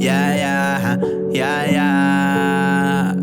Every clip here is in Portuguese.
Yeah, yeah, yeah, yeah.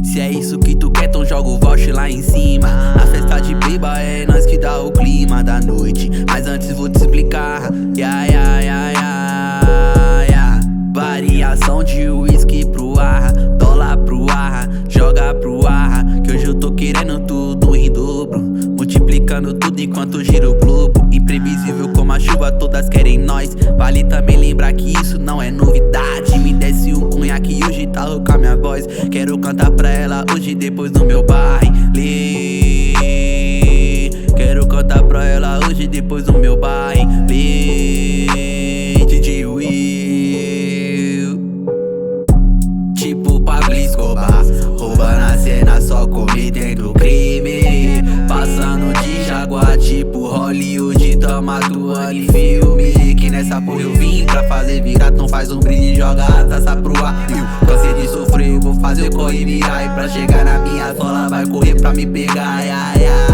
Se é isso que tu quer, então joga o voucher lá em cima. A festa de beba é nós que dá o clima da noite. Mas antes vou te explicar. Yeah, yeah, yeah, yeah, yeah. Variação de whisky pro ar, dólar pro ar, joga pro ar. Que hoje eu tô querendo tudo em dobro, multiplicando tudo enquanto gira o globo. Imprevisível como a chuva, todas querem nós. Vale também lembrar que isso não é novidade. Me desce um cunhaque hoje tá louca minha voz. Quero cantar pra ela hoje depois do meu baile. Quero cantar pra ela hoje depois do meu baile. DJ Will, tipo Pablo Escobar, roubando a cena só cometendo crime. Passando de Jaguar tipo Hollywood, tamo atuando em filme. Que nessa porra eu vim pra fazer virar, então faz um brinde e joga a taça pro ar. Eu cansei de sofrer, vou fazer corre e virar. E pra chegar na minha sola vai correr pra me pegar, yeah, yeah.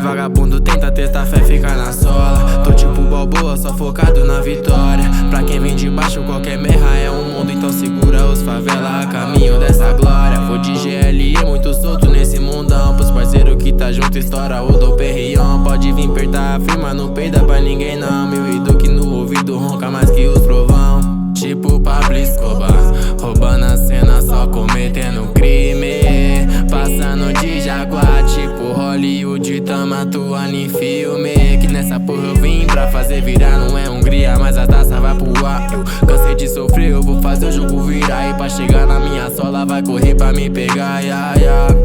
Vagabundo tenta testar fé, fica na sola. Tô tipo Balboa, só focado na vitória. Pra quem vem de baixo, qualquer merra é um mundo. Então segura os favela a caminho dessa glória. Vou de GLE, muito solto nesse mundão. Pros parceiros que tá junto, estoura o Dom Perrion. Pode vir apertar a firma, não peida pra ninguém não. Meu Duque no ouvido ronca mais que os trovão. Tipo Pablo Escobar, roubando a cena, só cometendo crime. Passando de Jaguar, tipo Hollywood, tamo atuando em filme. Que nessa porra eu vim pra fazer virar, não é Hungria, mas a taça vai pro ar. Eu cansei de sofrer, eu vou fazer o jogo virar. E pra chegar na minha sola vai correr pra me pegar, yeah, yeah.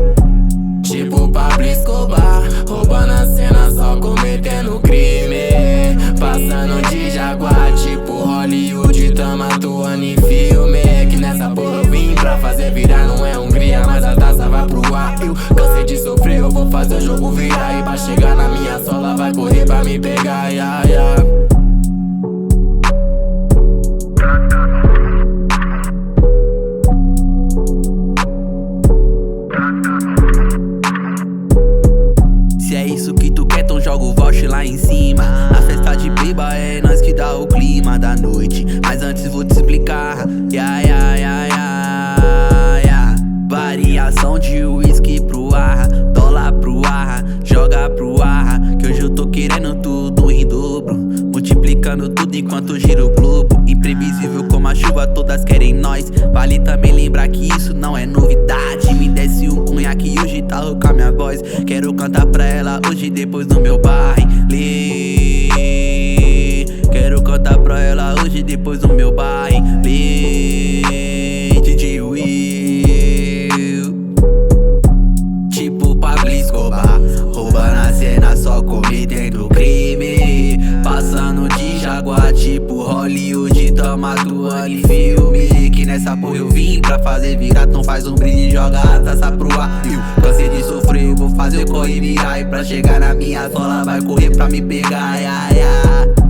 Tipo Pablo Escobar, roubando a cena, só cometendo crime. Passando de Jaguar, tipo Hollywood, tamo atuando em filme. Que nessa porra eu vim pra fazer virar, não é Hungria, mas a taça vai pro ar. Eu cansei de sofrer, eu vou fazer o jogo virar. E pra chegar na minha sola vai correr pra me pegar, yeah, yeah. Se é isso que tu quer, então joga o voucher lá em cima. A festa de beba é nós que dá o clima da noite. Mas antes vou te explicar. Yeah, yeah, yeah, yeah, yeah. Variação de whisky pro ar, dólar pro ar, joga pro ar. Que hoje eu tô querendo tudo em dobro, multiplicando tudo enquanto gira o globo. Imprevisível como a chuva, todas querem nós. Vale também lembrar que isso não é novidade. Me desce um cunhaque hoje tá louca minha voz. Quero cantar pra ela hoje depois do meu baile. Quero cantar pra ela hoje depois do meu baile. DJ Will, tipo Pablo Escobar, roubando a cena, só cometendo crime. Passando de Jaguar, tipo Hollywood, tamo atuando em filme. Que nessa porra eu vim pra fazer virar, então faz um brinde e joga a taça pro ar. Eu cansei de sofrer, vou fazer corre e virar. E pra chegar na minha sola vai correr pra me pegar, yeah, yeah.